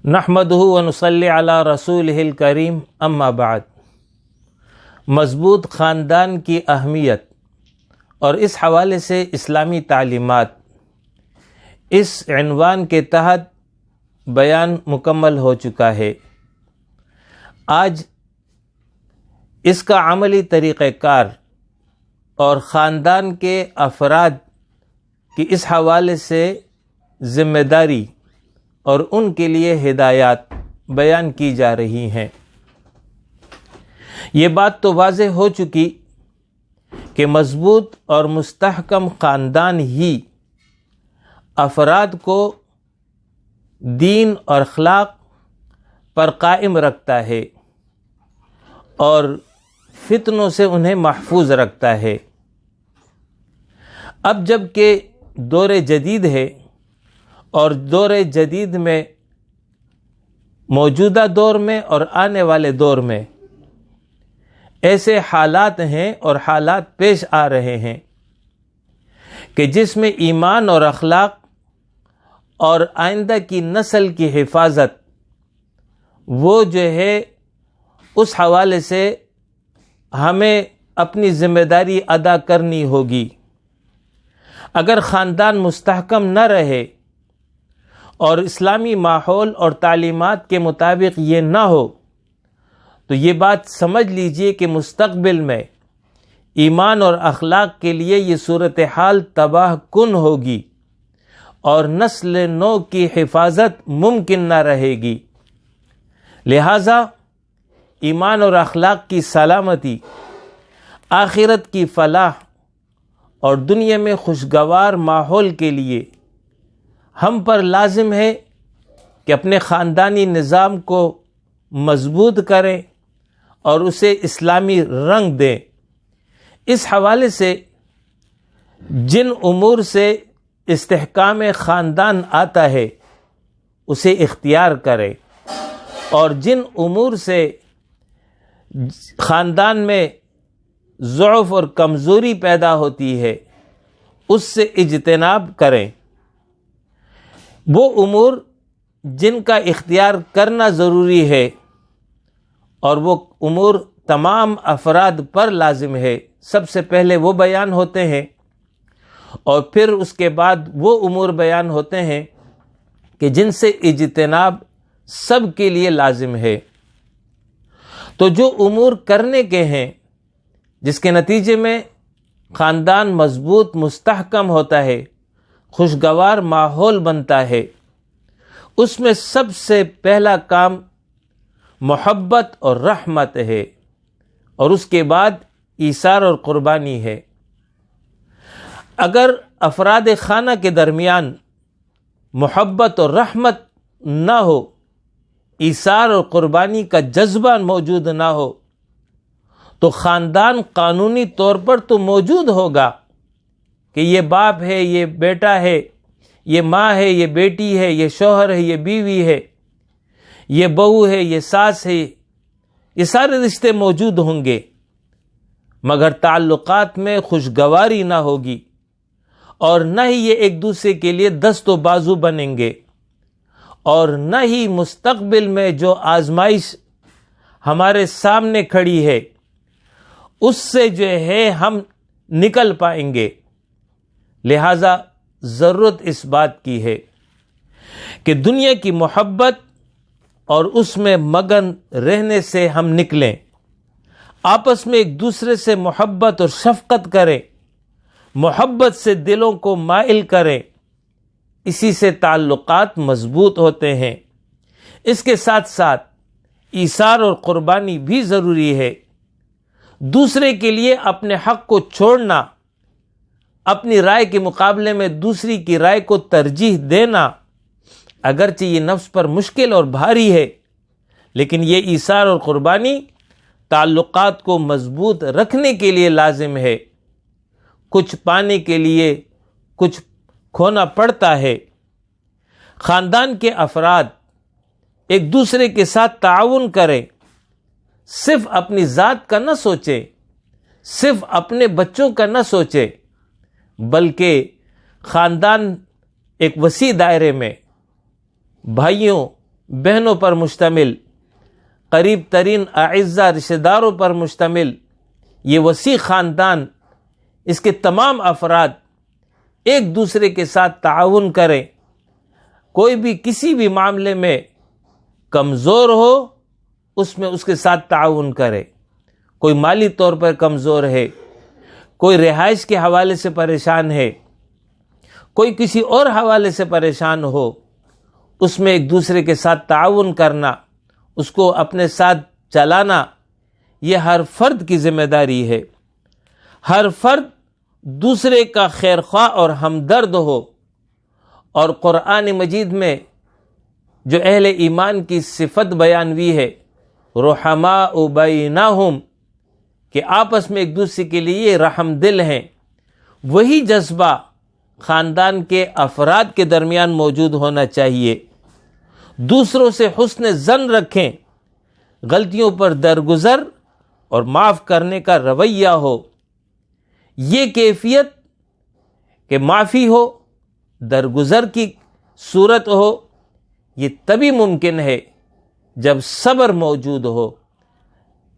نحمدہ ونصلی علی رسولہ الکریم اما بعد۔ مضبوط خاندان کی اہمیت اور اس حوالے سے اسلامی تعلیمات، اس عنوان کے تحت بیان مکمل ہو چکا ہے۔ آج اس کا عملی طریقہ کار اور خاندان کے افراد کی اس حوالے سے ذمہ داری اور ان کے لیے ہدایات بیان کی جا رہی ہیں۔ یہ بات تو واضح ہو چکی کہ مضبوط اور مستحکم خاندان ہی افراد کو دین اور اخلاق پر قائم رکھتا ہے اور فتنوں سے انہیں محفوظ رکھتا ہے۔ اب جب کہ دور جدید ہے اور دور جدید میں موجودہ دور میں اور آنے والے دور میں ایسے حالات ہیں اور حالات پیش آ رہے ہیں کہ جس میں ایمان اور اخلاق اور آئندہ کی نسل کی حفاظت وہ جو ہے اس حوالے سے ہمیں اپنی ذمہ داری ادا کرنی ہوگی۔ اگر خاندان مستحکم نہ رہے اور اسلامی ماحول اور تعلیمات کے مطابق یہ نہ ہو تو یہ بات سمجھ لیجئے کہ مستقبل میں ایمان اور اخلاق کے لیے یہ صورتحال تباہ کن ہوگی اور نسل نو کی حفاظت ممکن نہ رہے گی۔ لہذا ایمان اور اخلاق کی سلامتی، آخرت کی فلاح اور دنیا میں خوشگوار ماحول کے لیے ہم پر لازم ہے کہ اپنے خاندانی نظام کو مضبوط کریں اور اسے اسلامی رنگ دیں۔ اس حوالے سے جن امور سے استحکام خاندان آتا ہے اسے اختیار کریں، اور جن امور سے خاندان میں ضعف اور کمزوری پیدا ہوتی ہے اس سے اجتناب کریں۔ وہ امور جن کا اختیار کرنا ضروری ہے اور وہ امور تمام افراد پر لازم ہے، سب سے پہلے وہ بیان ہوتے ہیں اور پھر اس کے بعد وہ امور بیان ہوتے ہیں کہ جن سے اجتناب سب کے لیے لازم ہے۔ تو جو امور کرنے کے ہیں جس کے نتیجے میں خاندان مضبوط مستحکم ہوتا ہے، خوشگوار ماحول بنتا ہے، اس میں سب سے پہلا کام محبت اور رحمت ہے، اور اس کے بعد ایثار اور قربانی ہے۔ اگر افراد خانہ کے درمیان محبت اور رحمت نہ ہو، ایثار اور قربانی کا جذبہ موجود نہ ہو تو خاندان قانونی طور پر تو موجود ہوگا کہ یہ باپ ہے، یہ بیٹا ہے، یہ ماں ہے، یہ بیٹی ہے، یہ شوہر ہے، یہ بیوی ہے، یہ بہو ہے، یہ ساس ہے، یہ سارے رشتے موجود ہوں گے، مگر تعلقات میں خوشگواری نہ ہوگی اور نہ ہی یہ ایک دوسرے کے لیے دست و بازو بنیں گے، اور نہ ہی مستقبل میں جو آزمائش ہمارے سامنے کھڑی ہے اس سے جو ہے ہم نکل پائیں گے۔ لہذا ضرورت اس بات کی ہے کہ دنیا کی محبت اور اس میں مگن رہنے سے ہم نکلیں، آپس میں ایک دوسرے سے محبت اور شفقت کریں، محبت سے دلوں کو مائل کریں، اسی سے تعلقات مضبوط ہوتے ہیں۔ اس کے ساتھ ساتھ ایثار اور قربانی بھی ضروری ہے۔ دوسرے کے لیے اپنے حق کو چھوڑنا، اپنی رائے کے مقابلے میں دوسری کی رائے کو ترجیح دینا، اگرچہ یہ نفس پر مشکل اور بھاری ہے لیکن یہ ایثار اور قربانی تعلقات کو مضبوط رکھنے کے لیے لازم ہے۔ کچھ پانے کے لیے کچھ کھونا پڑتا ہے۔ خاندان کے افراد ایک دوسرے کے ساتھ تعاون کریں، صرف اپنی ذات کا نہ سوچیں، صرف اپنے بچوں کا نہ سوچیں، بلکہ خاندان ایک وسیع دائرے میں بھائیوں، بہنوں پر مشتمل، قریب ترین اعزا رشتہ داروں پر مشتمل یہ وسیع خاندان، اس کے تمام افراد ایک دوسرے کے ساتھ تعاون کریں. کوئی بھی کسی بھی معاملے میں کمزور ہو اس میں اس کے ساتھ تعاون کرے. کوئی مالی طور پر کمزور ہے، کوئی رہائش کے حوالے سے پریشان ہے، کوئی کسی اور حوالے سے پریشان ہو، اس میں ایک دوسرے کے ساتھ تعاون کرنا، اس کو اپنے ساتھ چلانا، یہ ہر فرد کی ذمہ داری ہے. ہر فرد دوسرے کا خیر خواہ اور ہمدرد ہو. اور قرآن مجید میں جو اہل ایمان کی صفت بیان ہوئی ہے، رحماء بینہم، کہ آپس میں ایک دوسرے کے لیے رحم دل ہیں، وہی جذبہ خاندان کے افراد کے درمیان موجود ہونا چاہیے. دوسروں سے حسن ظن رکھیں، غلطیوں پر درگزر اور معاف کرنے کا رویہ ہو. یہ کیفیت کہ معافی ہو، درگزر کی صورت ہو، یہ تبھی ممکن ہے جب صبر موجود ہو.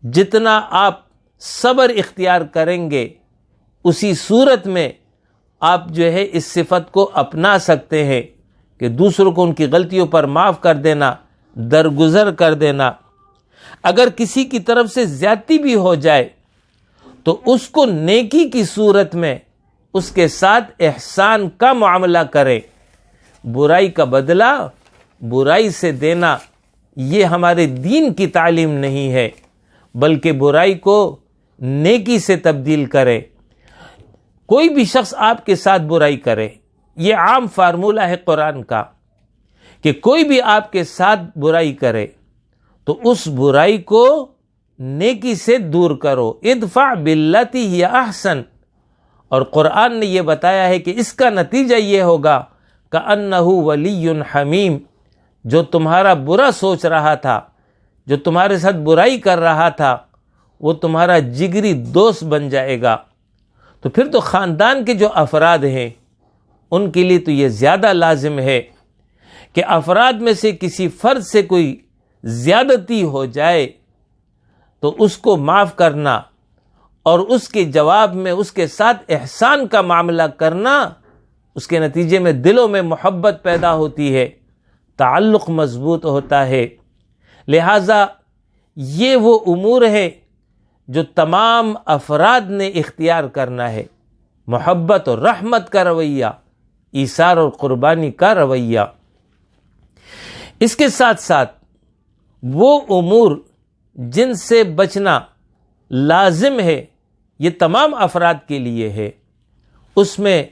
جتنا آپ صبر اختیار کریں گے اسی صورت میں آپ جو ہے اس صفت کو اپنا سکتے ہیں کہ دوسروں کو ان کی غلطیوں پر معاف کر دینا، درگزر کر دینا. اگر کسی کی طرف سے زیادتی بھی ہو جائے تو اس کو نیکی کی صورت میں اس کے ساتھ احسان کا معاملہ کریں. برائی کا بدلہ برائی سے دینا یہ ہمارے دین کی تعلیم نہیں ہے، بلکہ برائی کو نیکی سے تبدیل کرے. کوئی بھی شخص آپ کے ساتھ برائی کرے، یہ عام فارمولہ ہے قرآن کا کہ کوئی بھی آپ کے ساتھ برائی کرے تو اس برائی کو نیکی سے دور کرو. ادفع باللتی ہی احسن. اور قرآن نے یہ بتایا ہے کہ اس کا نتیجہ یہ ہوگا کأنہ ولی حمیم. جو تمہارا برا سوچ رہا تھا، جو تمہارے ساتھ برائی کر رہا تھا، وہ تمہارا جگری دوست بن جائے گا. تو پھر تو خاندان کے جو افراد ہیں ان کے لیے تو یہ زیادہ لازم ہے کہ افراد میں سے کسی فرد سے کوئی زیادتی ہو جائے تو اس کو معاف کرنا اور اس کے جواب میں اس کے ساتھ احسان کا معاملہ کرنا، اس کے نتیجے میں دلوں میں محبت پیدا ہوتی ہے، تعلق مضبوط ہوتا ہے. لہٰذا یہ وہ امور ہے جو تمام افراد نے اختیار کرنا ہے. محبت اور رحمت کا رویہ، ایثار اور قربانی کا رویہ. اس کے ساتھ ساتھ وہ امور جن سے بچنا لازم ہے، یہ تمام افراد کے لیے ہے. اس میں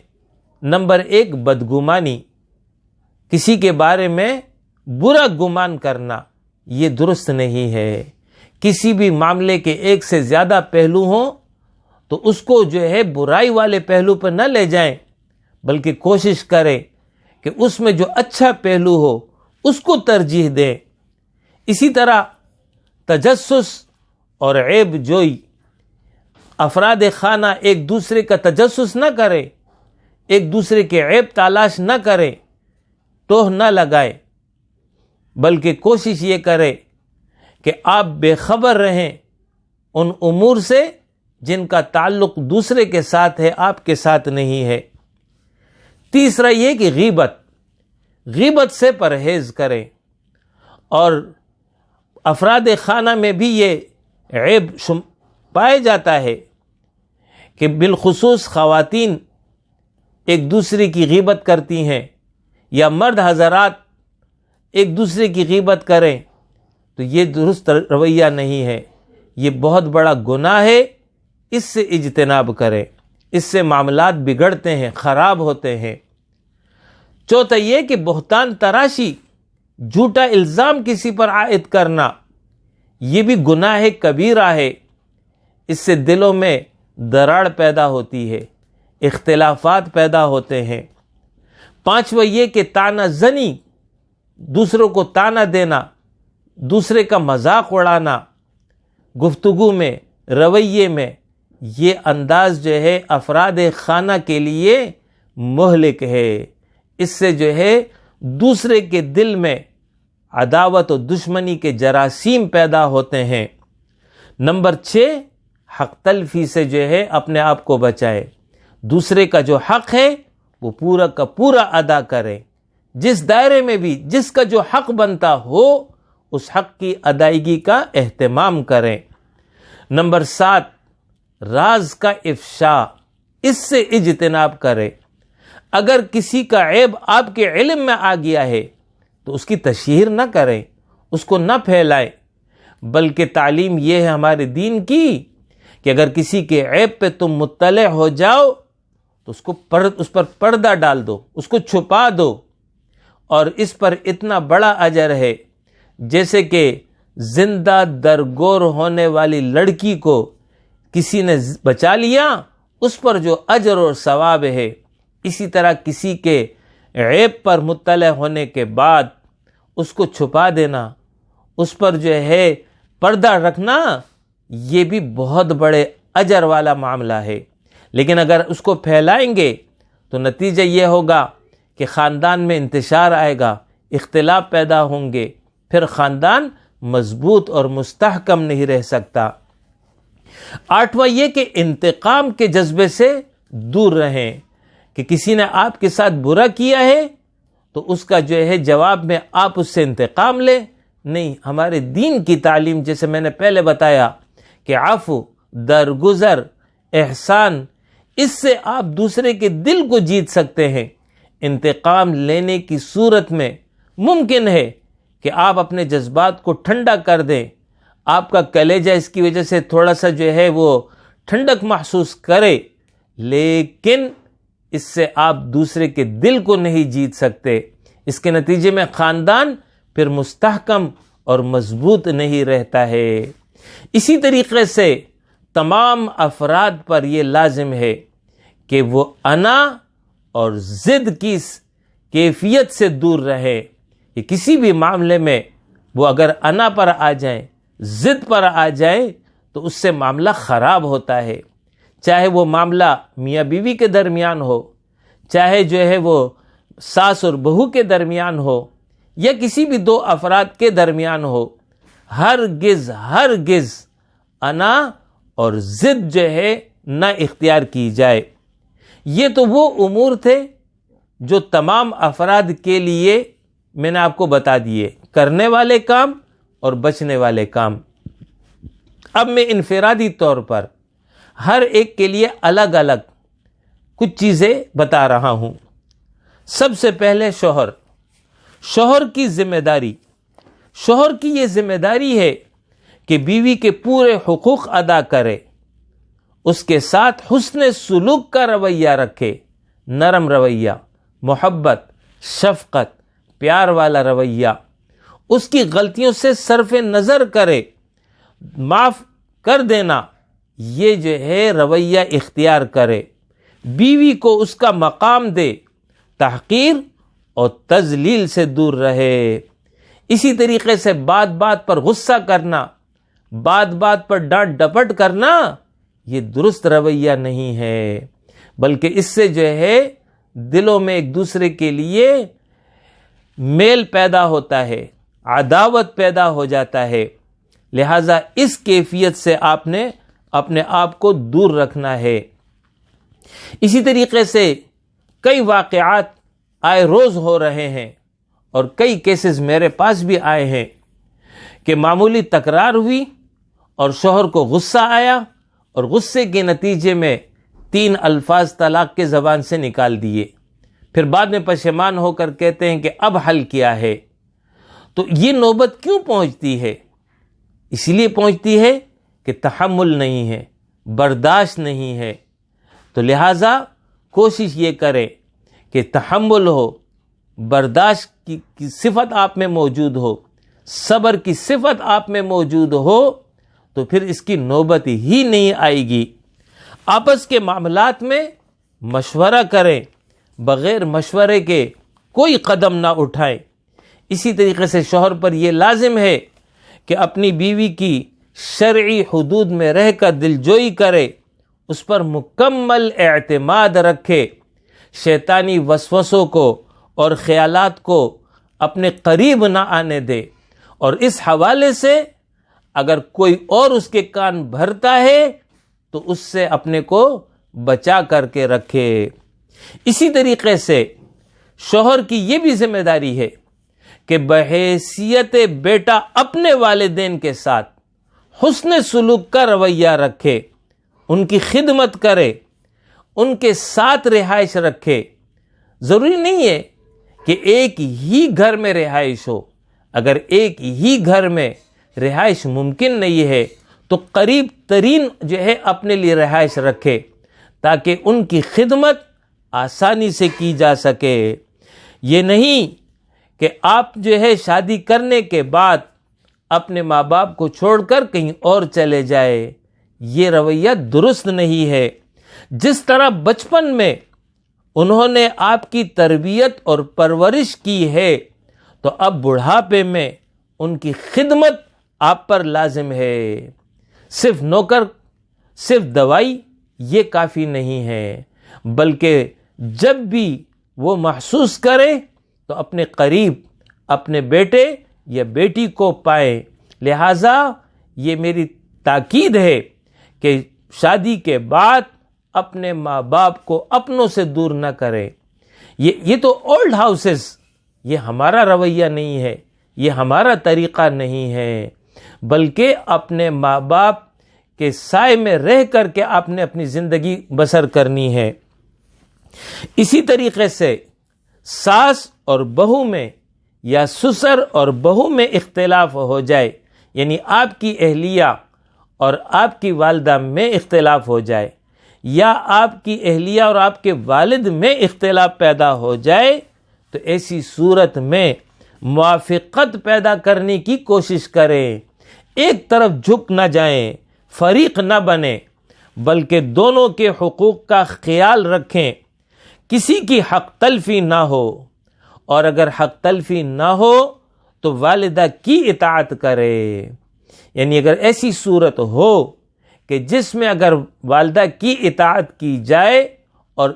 نمبر 1 بدگمانی، کسی کے بارے میں برا گمان کرنا یہ درست نہیں ہے. کسی بھی معاملے کے ایک سے زیادہ پہلو ہوں تو اس کو جو ہے برائی والے پہلو پر نہ لے جائیں، بلکہ کوشش کریں کہ اس میں جو اچھا پہلو ہو اس کو ترجیح دیں. اسی طرح تجسس اور عیب جوئی، افراد خانہ ایک دوسرے کا تجسس نہ کریں، ایک دوسرے کے عیب تلاش نہ کریں، ٹوہ نہ لگائیں، بلکہ کوشش یہ کریں کہ آپ بے خبر رہیں ان امور سے جن کا تعلق دوسرے کے ساتھ ہے، آپ کے ساتھ نہیں ہے. تیسرا یہ کہ غیبت سے پرہیز کریں. اور افراد خانہ میں بھی یہ عیب پایا جاتا ہے کہ بالخصوص خواتین ایک دوسرے کی غیبت کرتی ہیں یا مرد حضرات ایک دوسرے کی غیبت کریں، تو یہ درست رویہ نہیں ہے، یہ بہت بڑا گناہ ہے. اس سے اجتناب کریں، اس سے معاملات بگڑتے ہیں، خراب ہوتے ہیں. چوتھا یہ کہ بہتان تراشی، جھوٹا الزام کسی پر عائد کرنا، یہ بھی گناہ کبیرہ ہے. اس سے دلوں میں دراڑ پیدا ہوتی ہے، اختلافات پیدا ہوتے ہیں. پانچواں یہ کہ طعنہ زنی، دوسروں کو طعنہ دینا، دوسرے کا مذاق اڑانا گفتگو میں، رویے میں، یہ انداز جو ہے افراد خانہ کے لیے مہلک ہے. اس سے جو ہے دوسرے کے دل میں عداوت و دشمنی کے جراثیم پیدا ہوتے ہیں۔ نمبر 6، حق تلفی سے جو ہے اپنے آپ کو بچائے، دوسرے کا جو حق ہے وہ پورا کا پورا ادا کرے، جس دائرے میں بھی جس کا جو حق بنتا ہو اس حق کی ادائیگی کا اہتمام کریں۔ نمبر 7، راز کا افشا، اس سے اجتناب کرے۔ اگر کسی کا عیب آپ کے علم میں آ گیا ہے تو اس کی تشہیر نہ کریں، اس کو نہ پھیلائیں، بلکہ تعلیم یہ ہے ہمارے دین کی کہ اگر کسی کے عیب پہ تم مطلع ہو جاؤ تو اس پر پردہ ڈال دو، اس کو چھپا دو، اور اس پر اتنا بڑا اجر ہے جیسے کہ زندہ درگور ہونے والی لڑکی کو کسی نے بچا لیا، اس پر جو اجر اور ثواب ہے، اسی طرح کسی کے عیب پر مطلع ہونے کے بعد اس کو چھپا دینا، اس پر جو ہے پردہ رکھنا، یہ بھی بہت بڑے اجر والا معاملہ ہے۔ لیکن اگر اس کو پھیلائیں گے تو نتیجہ یہ ہوگا کہ خاندان میں انتشار آئے گا، اختلاف پیدا ہوں گے، پھر خاندان مضبوط اور مستحکم نہیں رہ سکتا۔ 8واں یہ کہ انتقام کے جذبے سے دور رہیں، کہ کسی نے آپ کے ساتھ برا کیا ہے تو اس کا جو ہے جواب میں آپ اس سے انتقام لیں، نہیں۔ ہمارے دین کی تعلیم، جیسے میں نے پہلے بتایا کہ عفو، درگزر، احسان، اس سے آپ دوسرے کے دل کو جیت سکتے ہیں۔ انتقام لینے کی صورت میں ممکن ہے کہ آپ اپنے جذبات کو ٹھنڈا کر دیں، آپ کا کلیجہ اس کی وجہ سے تھوڑا سا جو ہے وہ ٹھنڈک محسوس کرے، لیکن اس سے آپ دوسرے کے دل کو نہیں جیت سکتے۔ اس کے نتیجے میں خاندان پھر مستحکم اور مضبوط نہیں رہتا ہے۔ اسی طریقے سے تمام افراد پر یہ لازم ہے کہ وہ انا اور ضد کی کیفیت سے دور رہے، کہ کسی بھی معاملے میں وہ اگر انا پر آ جائیں، ضد پر آ جائیں تو اس سے معاملہ خراب ہوتا ہے، چاہے وہ معاملہ میاں بیوی کے درمیان ہو، چاہے جو ہے وہ ساس اور بہو کے درمیان ہو، یا کسی بھی دو افراد کے درمیان ہو، ہرگز انا اور ضد جو ہے نہ اختیار کی جائے۔ یہ تو وہ امور تھے جو تمام افراد کے لیے میں نے آپ کو بتا دیے، کرنے والے کام اور بچنے والے کام۔ اب میں انفرادی طور پر ہر ایک کے لیے الگ الگ کچھ چیزیں بتا رہا ہوں۔ سب سے پہلے شوہر کی ذمہ داری۔ شوہر کی یہ ذمہ داری ہے کہ بیوی کے پورے حقوق ادا کرے، اس کے ساتھ حسن سلوک کا رویہ رکھے، نرم رویہ، محبت، شفقت، پیار والا رویہ، اس کی غلطیوں سے صرف نظر کرے، معاف کر دینا، یہ جو ہے رویہ اختیار کرے، بیوی کو اس کا مقام دے، تحقیر اور تذلیل سے دور رہے۔ اسی طریقے سے بات بات پر غصہ کرنا، بات بات پر ڈانٹ ڈپٹ کرنا، یہ درست رویہ نہیں ہے، بلکہ اس سے جو ہے دلوں میں ایک دوسرے کے لیے میل پیدا ہوتا ہے، عداوت پیدا ہو جاتا ہے۔ لہذا اس کیفیت سے آپ نے اپنے آپ کو دور رکھنا ہے۔ اسی طریقے سے کئی واقعات آئے روز ہو رہے ہیں، اور کئی کیسز میرے پاس بھی آئے ہیں کہ معمولی تکرار ہوئی اور شوہر کو غصہ آیا، اور غصے کے نتیجے میں 3 الفاظ طلاق کے زبان سے نکال دیے، پھر بعد میں پشیمان ہو کر کہتے ہیں کہ اب حل کیا ہے۔ تو یہ نوبت کیوں پہنچتی ہے؟ اس لیے پہنچتی ہے کہ تحمل نہیں ہے، برداشت نہیں ہے۔ تو لہٰذا کوشش یہ کریں کہ تحمل ہو، برداشت کی صفت آپ میں موجود ہو، صبر کی صفت آپ میں موجود ہو، تو پھر اس کی نوبت ہی نہیں آئے گی۔ آپس کے معاملات میں مشورہ کریں، بغیر مشورے کے کوئی قدم نہ اٹھائیں۔ اسی طریقے سے شوہر پر یہ لازم ہے کہ اپنی بیوی کی شرعی حدود میں رہ کر دلجوئی کرے، اس پر مکمل اعتماد رکھے، شیطانی وسوسوں کو اور خیالات کو اپنے قریب نہ آنے دے، اور اس حوالے سے اگر کوئی اور اس کے کان بھرتا ہے تو اس سے اپنے کو بچا کر کے رکھے۔ اسی طریقے سے شوہر کی یہ بھی ذمہ داری ہے کہ بحیثیت بیٹا اپنے والدین کے ساتھ حسن سلوک کا رویہ رکھے، ان کی خدمت کرے، ان کے ساتھ رہائش رکھے۔ ضروری نہیں ہے کہ ایک ہی گھر میں رہائش ہو، اگر ایک ہی گھر میں رہائش ممکن نہیں ہے تو قریب ترین جو ہے اپنے لیے رہائش رکھے تاکہ ان کی خدمت آسانی سے کی جا سکے۔ یہ نہیں کہ آپ جو ہے شادی کرنے کے بعد اپنے ماں باپ کو چھوڑ کر کہیں اور چلے جائے، یہ رویہ درست نہیں ہے۔ جس طرح بچپن میں انہوں نے آپ کی تربیت اور پرورش کی ہے تو اب بڑھاپے میں ان کی خدمت آپ پر لازم ہے۔ صرف نوکر، صرف دوائی یہ کافی نہیں ہے، بلکہ جب بھی وہ محسوس کرے تو اپنے قریب اپنے بیٹے یا بیٹی کو پائے۔ لہٰذا یہ میری تاکید ہے کہ شادی کے بعد اپنے ماں باپ کو اپنوں سے دور نہ کرے۔ یہ تو اولڈ ہاؤسز، یہ ہمارا رویہ نہیں ہے، یہ ہمارا طریقہ نہیں ہے، بلکہ اپنے ماں باپ کے سائے میں رہ کر کے آپ نے اپنی زندگی بسر کرنی ہے۔ اسی طریقے سے ساس اور بہو میں یا سسر اور بہو میں اختلاف ہو جائے، یعنی آپ کی اہلیہ اور آپ کی والدہ میں اختلاف ہو جائے، یا آپ کی اہلیہ اور آپ کے والد میں اختلاف پیدا ہو جائے، تو ایسی صورت میں موافقت پیدا کرنے کی کوشش کریں، ایک طرف جھک نہ جائیں، فریق نہ بنیں، بلکہ دونوں کے حقوق کا خیال رکھیں، کسی کی حق تلفی نہ ہو، اور اگر حق تلفی نہ ہو تو والدہ کی اطاعت کرے۔ یعنی اگر ایسی صورت ہو کہ جس میں اگر والدہ کی اطاعت کی جائے اور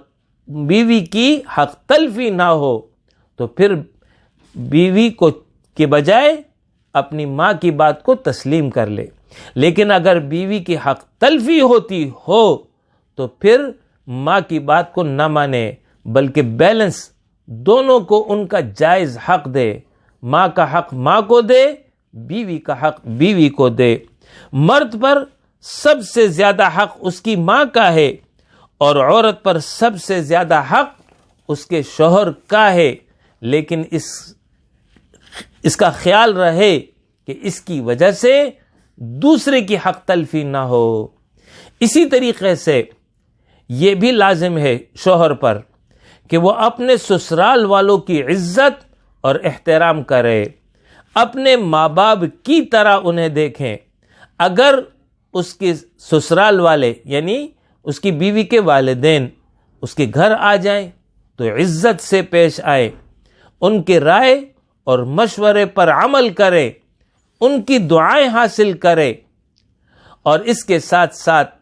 بیوی کی حق تلفی نہ ہو تو پھر بیوی کو کے بجائے اپنی ماں کی بات کو تسلیم کر لے، لیکن اگر بیوی کی حق تلفی ہوتی ہو تو پھر ماں کی بات کو نہ مانے، بلکہ بیلنس دونوں کو ان کا جائز حق دے، ماں کا حق ماں کو دے، بیوی کا حق بیوی کو دے۔ مرد پر سب سے زیادہ حق اس کی ماں کا ہے اور عورت پر سب سے زیادہ حق اس کے شوہر کا ہے، لیکن اس کا خیال رہے کہ اس کی وجہ سے دوسرے کی حق تلفی نہ ہو۔ اسی طریقے سے یہ بھی لازم ہے شوہر پر کہ وہ اپنے سسرال والوں کی عزت اور احترام کرے، اپنے ماں باپ کی طرح انہیں دیکھیں۔ اگر اس کے سسرال والے یعنی اس کی بیوی کے والدین اس کے گھر آ جائیں تو عزت سے پیش آئے، ان کے رائے اور مشورے پر عمل کرے، ان کی دعائیں حاصل کرے، اور اس کے ساتھ ساتھ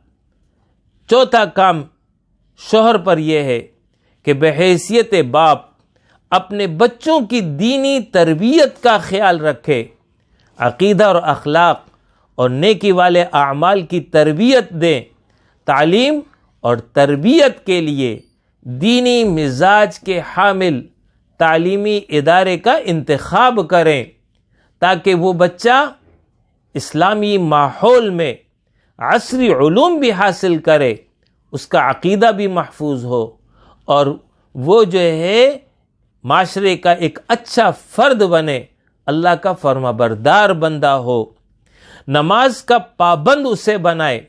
چوتھا کام شوہر پر یہ ہے کہ بحیثیت باپ اپنے بچوں کی دینی تربیت کا خیال رکھے، عقیدہ اور اخلاق اور نیکی والے اعمال کی تربیت دیں، تعلیم اور تربیت کے لیے دینی مزاج کے حامل تعلیمی ادارے کا انتخاب کریں تاکہ وہ بچہ اسلامی ماحول میں عصری علوم بھی حاصل کرے، اس کا عقیدہ بھی محفوظ ہو، اور وہ جو ہے معاشرے کا ایک اچھا فرد بنے، اللہ کا فرمانبردار بندہ ہو، نماز کا پابند اسے بنائے،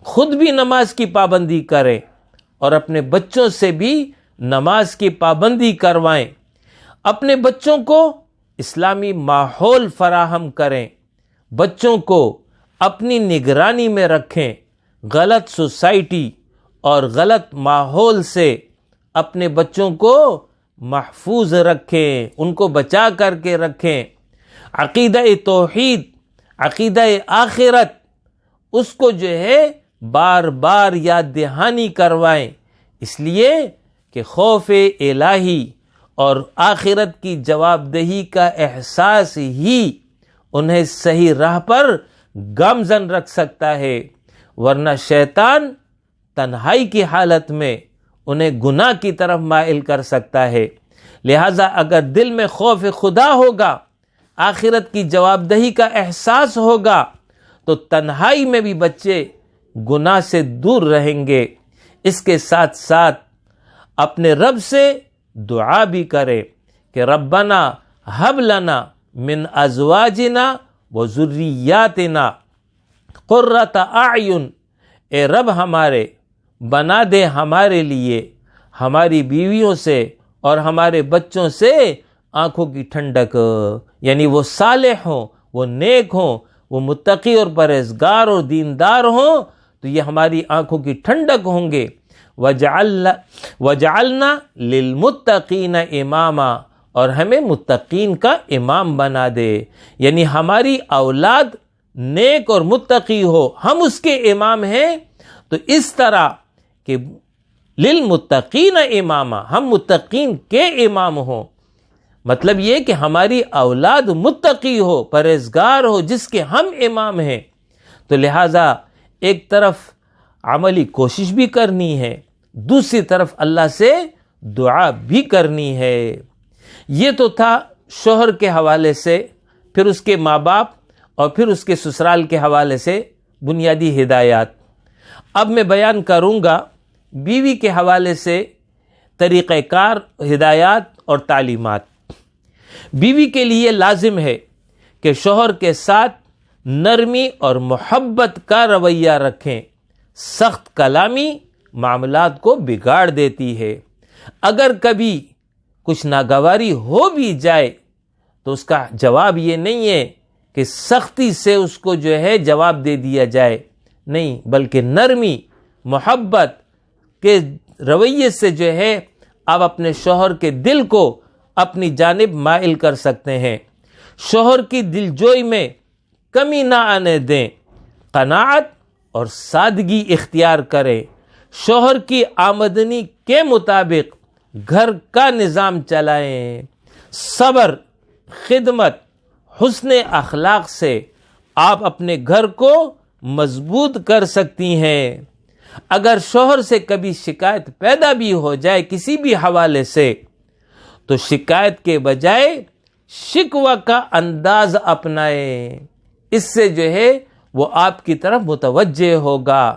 خود بھی نماز کی پابندی کرے اور اپنے بچوں سے بھی نماز کی پابندی کروائیں، اپنے بچوں کو اسلامی ماحول فراہم کریں، بچوں کو اپنی نگرانی میں رکھیں، غلط سوسائٹی اور غلط ماحول سے اپنے بچوں کو محفوظ رکھیں، ان کو بچا کر کے رکھیں، عقیدہ توحید، عقیدہ آخرت اس کو جو ہے بار بار یاد دہانی کروائیں، اس لیے کہ خوف الہی اور آخرت کی جواب دہی کا احساس ہی انہیں صحیح راہ پر گامزن رکھ سکتا ہے، ورنہ شیطان تنہائی کی حالت میں انہیں گناہ کی طرف مائل کر سکتا ہے۔ لہٰذا اگر دل میں خوف خدا ہوگا، آخرت کی جواب دہی کا احساس ہوگا، تو تنہائی میں بھی بچے گناہ سے دور رہیں گے۔ اس کے ساتھ ساتھ اپنے رب سے دعا بھی کرے کہ ربنا ہب لنا من ازواجنا و ذریاتنا قرۃ اعین، اے رب ہمارے بنا دے ہمارے لیے ہماری بیویوں سے اور ہمارے بچوں سے آنکھوں کی ٹھنڈک، یعنی وہ صالح ہوں، وہ نیک ہوں، وہ متقی اور پرہیزگار اور دیندار ہوں، تو یہ ہماری آنکھوں کی ٹھنڈک ہوں گے۔ وَجَعَلْنَا لِلْمُتَّقِينَ إِمَامًا، اور ہمیں متقین کا امام بنا دے، یعنی ہماری اولاد نیک اور متقی ہو، ہم اس کے امام ہیں۔ تو اس طرح کہ للمتقین اماما، ہم متقین کے امام ہوں، مطلب یہ کہ ہماری اولاد متقی ہو، پرہیزگار ہو، جس کے ہم امام ہیں۔ تو لہٰذا ایک طرف عملی کوشش بھی کرنی ہے، دوسری طرف اللہ سے دعا بھی کرنی ہے۔ یہ تو تھا شوہر کے حوالے سے، پھر اس کے ماں باپ اور پھر اس کے سسرال کے حوالے سے بنیادی ہدایات۔ اب میں بیان کروں گا بیوی کے حوالے سے طریقہ کار، ہدایات اور تعلیمات۔ بیوی کے لیے لازم ہے کہ شوہر کے ساتھ نرمی اور محبت کا رویہ رکھیں۔ سخت کلامی معاملات کو بگاڑ دیتی ہے۔ اگر کبھی کچھ ناگواری ہو بھی جائے تو اس کا جواب یہ نہیں ہے کہ سختی سے اس کو جو ہے جواب دے دیا جائے، نہیں، بلکہ نرمی محبت کے رویے سے جو ہے آپ اپنے شوہر کے دل کو اپنی جانب مائل کر سکتے ہیں۔ شوہر کی دلجوئی میں کمی نہ آنے دیں، قناعت اور سادگی اختیار کریں۔ شوہر کی آمدنی کے مطابق گھر کا نظام چلائیں۔ صبر، خدمت، حسن اخلاق سے آپ اپنے گھر کو مضبوط کر سکتی ہیں۔ اگر شوہر سے کبھی شکایت پیدا بھی ہو جائے کسی بھی حوالے سے، تو شکایت کے بجائے شکوہ کا انداز اپنائیں، اس سے جو ہے وہ آپ کی طرف متوجہ ہوگا۔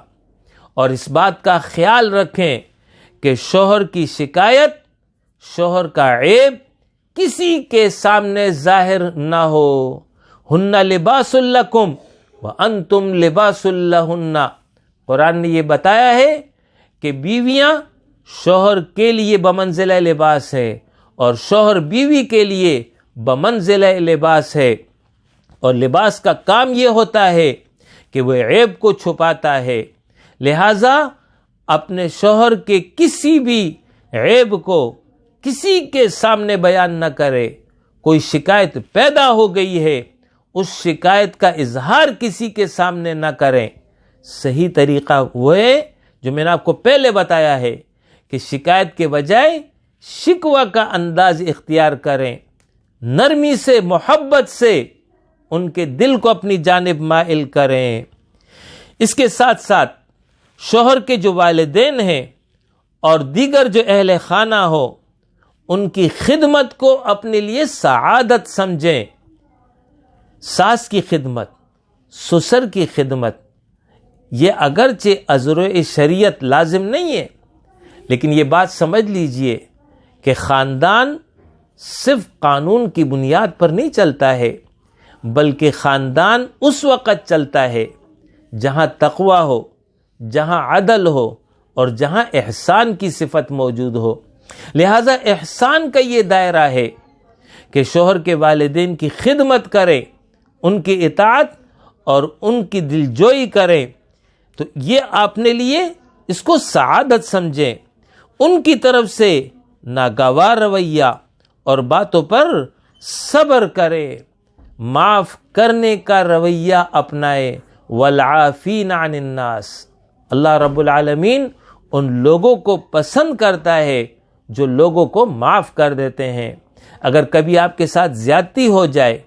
اور اس بات کا خیال رکھیں کہ شوہر کی شکایت، شوہر کا عیب کسی کے سامنے ظاہر نہ ہو۔ ہن لباس لکم وانتم لباس لہن، قرآن نے یہ بتایا ہے کہ بیویاں شوہر کے لیے بمنزلہ لباس ہے اور شوہر بیوی کے لیے بمنزلہ لباس ہے، اور لباس کا کام یہ ہوتا ہے کہ وہ عیب کو چھپاتا ہے۔ لہٰذا اپنے شوہر کے کسی بھی عیب کو کسی کے سامنے بیان نہ کرے۔ کوئی شکایت پیدا ہو گئی ہے، اس شکایت کا اظہار کسی کے سامنے نہ کریں۔ صحیح طریقہ وہ ہے جو میں نے آپ کو پہلے بتایا ہے کہ شکایت کے بجائے شکوہ کا انداز اختیار کریں، نرمی سے، محبت سے ان کے دل کو اپنی جانب مائل کریں۔ اس کے ساتھ ساتھ شوہر کے جو والدین ہیں اور دیگر جو اہل خانہ ہو، ان کی خدمت کو اپنے لیے سعادت سمجھیں۔ ساس کی خدمت، سسر کی خدمت، یہ اگرچہ عذر شریعت لازم نہیں ہے، لیکن یہ بات سمجھ لیجئے کہ خاندان صرف قانون کی بنیاد پر نہیں چلتا ہے، بلکہ خاندان اس وقت چلتا ہے جہاں تقویٰ ہو، جہاں عدل ہو اور جہاں احسان کی صفت موجود ہو۔ لہذا احسان کا یہ دائرہ ہے کہ شوہر کے والدین کی خدمت کریں، ان کی اطاعت اور ان کی دلجوئی کریں، تو یہ اپنے لیے اس کو سعادت سمجھیں۔ ان کی طرف سے ناگوار رویہ اور باتوں پر صبر کریں، معاف کرنے کا رویہ اپنائیں۔ والعافین عن الناس، اللہ رب العالمین ان لوگوں کو پسند کرتا ہے جو لوگوں کو معاف کر دیتے ہیں۔ اگر کبھی آپ کے ساتھ زیادتی ہو جائے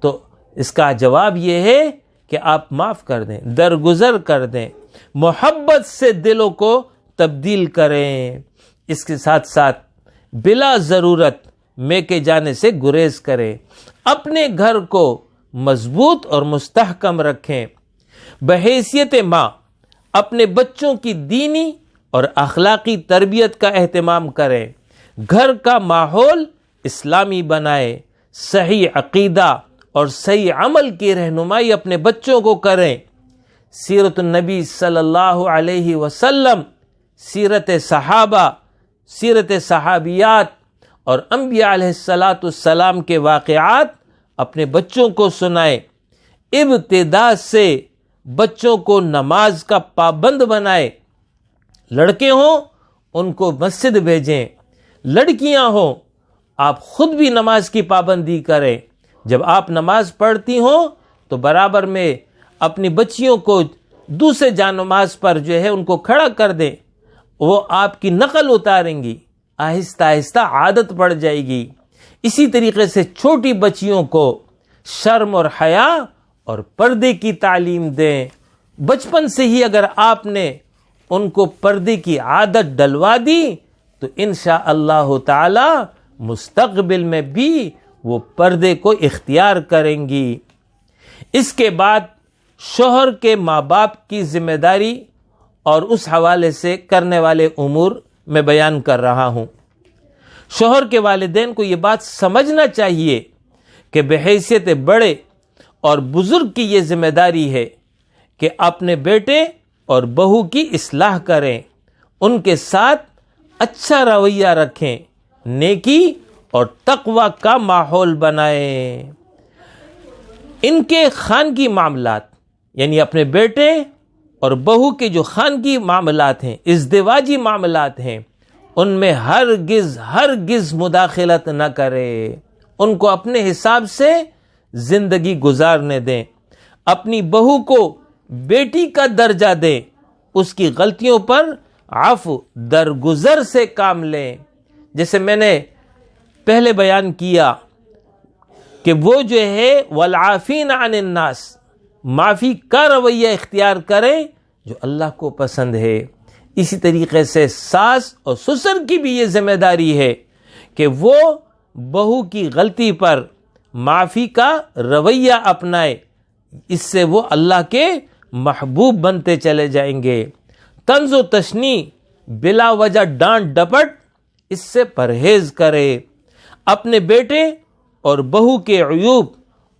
تو اس کا جواب یہ ہے کہ آپ معاف کر دیں، درگزر کر دیں، محبت سے دلوں کو تبدیل کریں۔ اس کے ساتھ ساتھ بلا ضرورت میکے جانے سے گریز کریں، اپنے گھر کو مضبوط اور مستحکم رکھیں۔ بحیثیت ماں اپنے بچوں کی دینی اور اخلاقی تربیت کا اہتمام کریں، گھر کا ماحول اسلامی بنائیں، صحیح عقیدہ اور صحیح عمل کی رہنمائی اپنے بچوں کو کریں۔ سیرت النبی صلی اللہ علیہ وسلم، سیرت صحابہ، سیرت صحابیات اور انبیاء علیہ السلام کے واقعات اپنے بچوں کو سنائیں۔ ابتدا سے بچوں کو نماز کا پابند بنائیں۔ لڑکے ہوں ان کو مسجد بھیجیں، لڑکیاں ہوں آپ خود بھی نماز کی پابندی کریں۔ جب آپ نماز پڑھتی ہوں تو برابر میں اپنی بچیوں کو دوسرے جانماز پر جو ہے ان کو کھڑا کر دیں، وہ آپ کی نقل اتاریں گی، آہستہ آہستہ عادت پڑ جائے گی۔ اسی طریقے سے چھوٹی بچیوں کو شرم اور حیا اور پردے کی تعلیم دیں۔ بچپن سے ہی اگر آپ نے ان کو پردے کی عادت ڈلوا دی تو انشاءاللہ تعالی مستقبل میں بھی وہ پردے کو اختیار کریں گی۔ اس کے بعد شوہر کے ماں باپ کی ذمہ داری اور اس حوالے سے کرنے والے امور میں بیان کر رہا ہوں۔ شوہر کے والدین کو یہ بات سمجھنا چاہیے کہ بحیثیت بڑے اور بزرگ کی یہ ذمہ داری ہے کہ اپنے بیٹے اور بہو کی اصلاح کریں، ان کے ساتھ اچھا رویہ رکھیں، نیکی اور تقوی کا ماحول بنائیں۔ ان کے خانگی معاملات یعنی اپنے بیٹے اور بہو کے جو خانگی معاملات ہیں، ازدواجی معاملات ہیں، ان میں ہرگز مداخلت نہ کرے، ان کو اپنے حساب سے زندگی گزارنے دیں۔ اپنی بہو کو بیٹی کا درجہ دیں، اس کی غلطیوں پر عفو درگزر سے کام لیں۔ جیسے میں نے پہلے بیان کیا کہ وہ جو ہے والعافین عن الناس، معافی کا رویہ اختیار کریں جو اللہ کو پسند ہے۔ اسی طریقے سے ساس اور سسر کی بھی یہ ذمہ داری ہے کہ وہ بہو کی غلطی پر معافی کا رویہ اپنائے، اس سے وہ اللہ کے محبوب بنتے چلے جائیں گے۔ طنز و تشنیع، بلا وجہ ڈانٹ ڈپٹ، اس سے پرہیز کرے۔ اپنے بیٹے اور بہو کے عیوب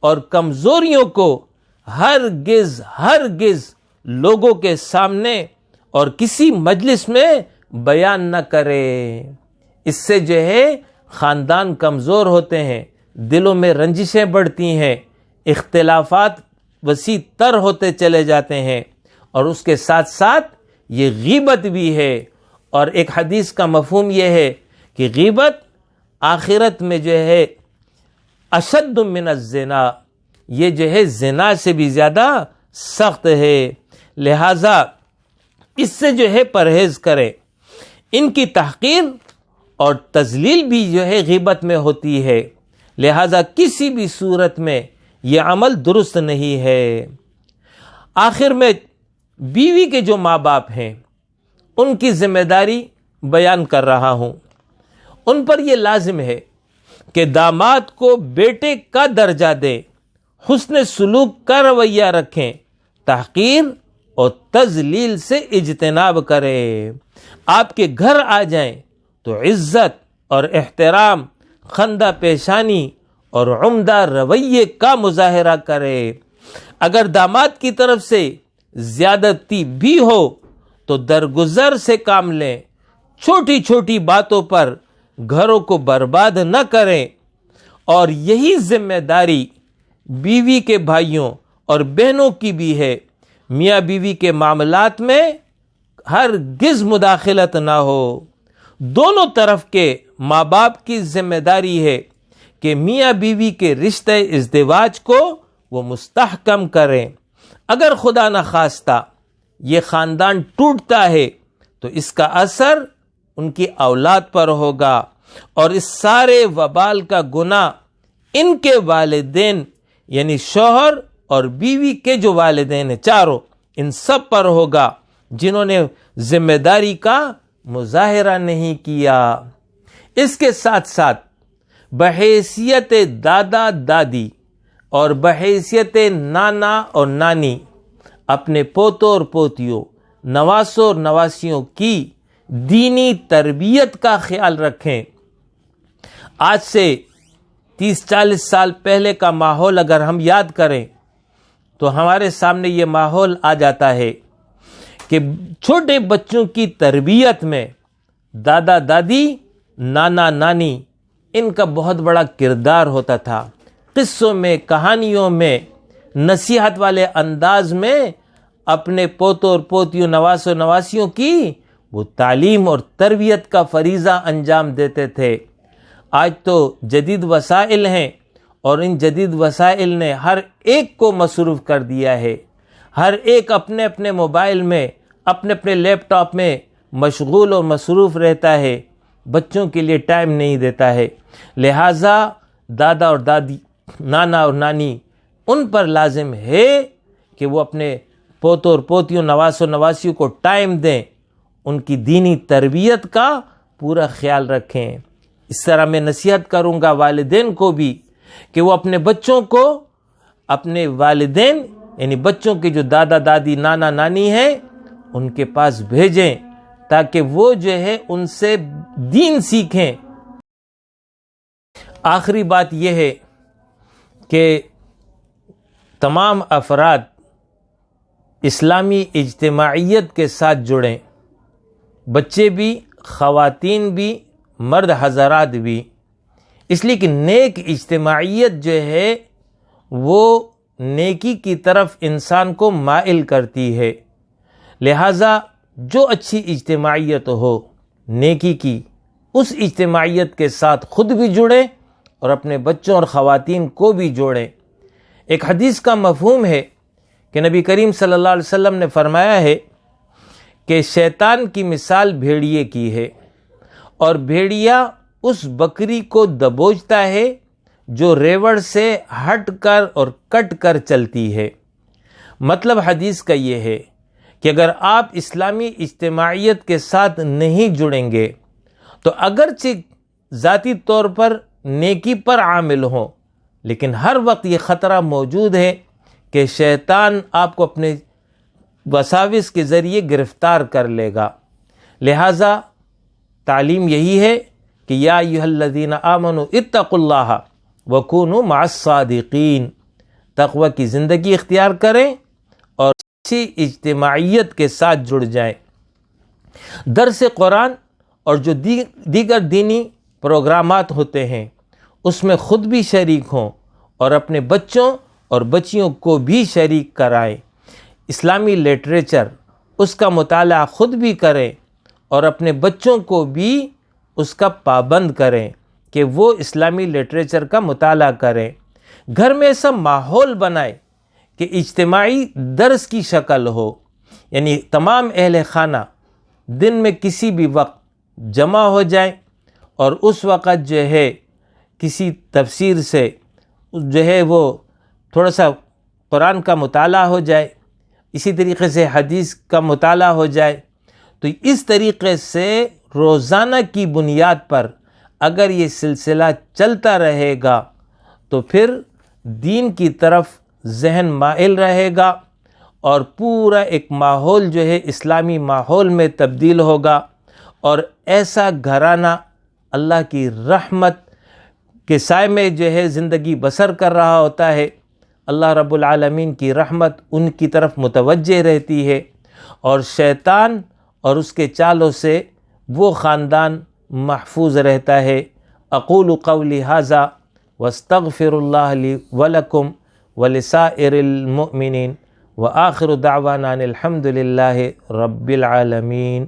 اور کمزوریوں کو ہرگز لوگوں کے سامنے اور کسی مجلس میں بیان نہ کرے۔ اس سے جو ہے خاندان کمزور ہوتے ہیں، دلوں میں رنجشیں بڑھتی ہیں، اختلافات وسیع تر ہوتے چلے جاتے ہیں، اور اس کے ساتھ ساتھ یہ غیبت بھی ہے۔ اور ایک حدیث کا مفہوم یہ ہے کہ غیبت آخرت میں جو ہے اشد من الزنا، یہ جو ہے زنا سے بھی زیادہ سخت ہے، لہذا اس سے جو ہے پرہیز کریں۔ ان کی تحقیر اور تذلیل بھی جو ہے غیبت میں ہوتی ہے، لہذا کسی بھی صورت میں یہ عمل درست نہیں ہے۔ آخر میں بیوی کے جو ماں باپ ہیں ان کی ذمہ داری بیان کر رہا ہوں۔ ان پر یہ لازم ہے کہ داماد کو بیٹے کا درجہ دیں، حسن سلوک کا رویہ رکھیں، تحقیر اور تذلیل سے اجتناب کریں۔ آپ کے گھر آ جائیں تو عزت اور احترام، خندہ پیشانی اور عمدہ رویے کا مظاہرہ کرے۔ اگر داماد کی طرف سے زیادتی بھی ہو تو درگزر سے کام لیں، چھوٹی چھوٹی باتوں پر گھروں کو برباد نہ کریں۔ اور یہی ذمہ داری بیوی کے بھائیوں اور بہنوں کی بھی ہے، میاں بیوی کے معاملات میں ہرگز مداخلت نہ ہو۔ دونوں طرف کے ماں باپ کی ذمہ داری ہے کہ میاں بیوی کے رشتے ازدواج کو وہ مستحکم کریں۔ اگر خدا نخواستہ یہ خاندان ٹوٹتا ہے تو اس کا اثر ان کی اولاد پر ہوگا، اور اس سارے وبال کا گناہ ان کے والدین یعنی شوہر اور بیوی کے جو والدین ہیں چاروں، ان سب پر ہوگا جنہوں نے ذمہ داری کا مظاہرہ نہیں کیا۔ اس کے ساتھ ساتھ بحیثیت دادا دادی اور بحیثیت نانا اور نانی اپنے پوتوں اور پوتیوں، نواسوں اور نواسیوں کی دینی تربیت کا خیال رکھیں۔ آج سے 30-40 سال پہلے کا ماحول اگر ہم یاد کریں تو ہمارے سامنے یہ ماحول آ جاتا ہے کہ چھوٹے بچوں کی تربیت میں دادا دادی، نانا نانی ان کا بہت بڑا کردار ہوتا تھا۔ قصوں میں، کہانیوں میں، نصیحت والے انداز میں اپنے پوتوں اور پوتیوں، نواسوں نواسیوں کی وہ تعلیم اور تربیت کا فریضہ انجام دیتے تھے۔ آج تو جدید وسائل ہیں اور ان جدید وسائل نے ہر ایک کو مصروف کر دیا ہے۔ ہر ایک اپنے اپنے موبائل میں، اپنے اپنے لیپ ٹاپ میں مشغول اور مصروف رہتا ہے، بچوں کے لیے ٹائم نہیں دیتا ہے۔ لہٰذا دادا اور دادی، نانا اور نانی ان پر لازم ہے کہ وہ اپنے پوتوں اور پوتیوں، نواسوں نواسیوں کو ٹائم دیں، ان کی دینی تربیت کا پورا خیال رکھیں۔ اس طرح میں نصیحت کروں گا والدین کو بھی کہ وہ اپنے بچوں کو اپنے والدین یعنی بچوں کے جو دادا دادی، نانا نانی ہیں ان کے پاس بھیجیں تاکہ وہ جو ہے ان سے دین سیکھیں۔ آخری بات یہ ہے کہ تمام افراد اسلامی اجتماعیت کے ساتھ جڑیں، بچے بھی، خواتین بھی، مرد حضرات بھی، اس لیے کہ نیک اجتماعیت جو ہے وہ نیکی کی طرف انسان کو مائل کرتی ہے۔ لہٰذا جو اچھی اجتماعیت ہو نیکی کی، اس اجتماعیت کے ساتھ خود بھی جڑیں اور اپنے بچوں اور خواتین کو بھی جوڑیں۔ ایک حدیث کا مفہوم ہے کہ نبی کریم صلی اللہ علیہ وسلم نے فرمایا ہے کہ شیطان کی مثال بھیڑیے کی ہے، اور بھیڑیا اس بکری کو دبوچتا ہے جو ریوڑ سے ہٹ کر اور کٹ کر چلتی ہے۔ مطلب حدیث کا یہ ہے کہ اگر آپ اسلامی اجتماعیت کے ساتھ نہیں جڑیں گے تو اگرچہ ذاتی طور پر نیکی پر عامل ہوں، لیکن ہر وقت یہ خطرہ موجود ہے کہ شیطان آپ کو اپنے وساوس کے ذریعے گرفتار کر لے گا۔ لہٰذا تعلیم یہی ہے کہ یا ایھا الذین آمنوا اتقوا اللہ وکونوا مع الصادقین، تقوی کی زندگی اختیار کریں اور اچھی اجتماعیت کے ساتھ جڑ جائیں۔ درس قرآن اور جو دیگر دینی پروگرامات ہوتے ہیں اس میں خود بھی شریک ہوں اور اپنے بچوں اور بچیوں کو بھی شریک کرائیں۔ اسلامی لٹریچر اس کا مطالعہ خود بھی کریں اور اپنے بچوں کو بھی اس کا پابند کریں کہ وہ اسلامی لٹریچر کا مطالعہ کریں۔ گھر میں ایسا ماحول بنائیں کہ اجتماعی درس کی شکل ہو، یعنی تمام اہل خانہ دن میں کسی بھی وقت جمع ہو جائیں اور اس وقت جو ہے کسی تفسیر سے جو ہے وہ تھوڑا سا قرآن کا مطالعہ ہو جائے، اسی طریقے سے حدیث کا مطالعہ ہو جائے۔ تو اس طریقے سے روزانہ کی بنیاد پر اگر یہ سلسلہ چلتا رہے گا تو پھر دین کی طرف ذہن مائل رہے گا اور پورا ایک ماحول جو ہے اسلامی ماحول میں تبدیل ہوگا، اور ایسا گھرانہ اللہ کی رحمت کے سائے میں جو ہے زندگی بسر کر رہا ہوتا ہے۔ اللہ رب العالمین کی رحمت ان کی طرف متوجہ رہتی ہے اور شیطان اور اس کے چالوں سے وہ خاندان محفوظ رہتا ہے۔ اقول قولی ھذا واستغفر اللہ لی ولکم ولسائر المؤمنین وآخر دعوانا ان الحمد للہ رب العالمین۔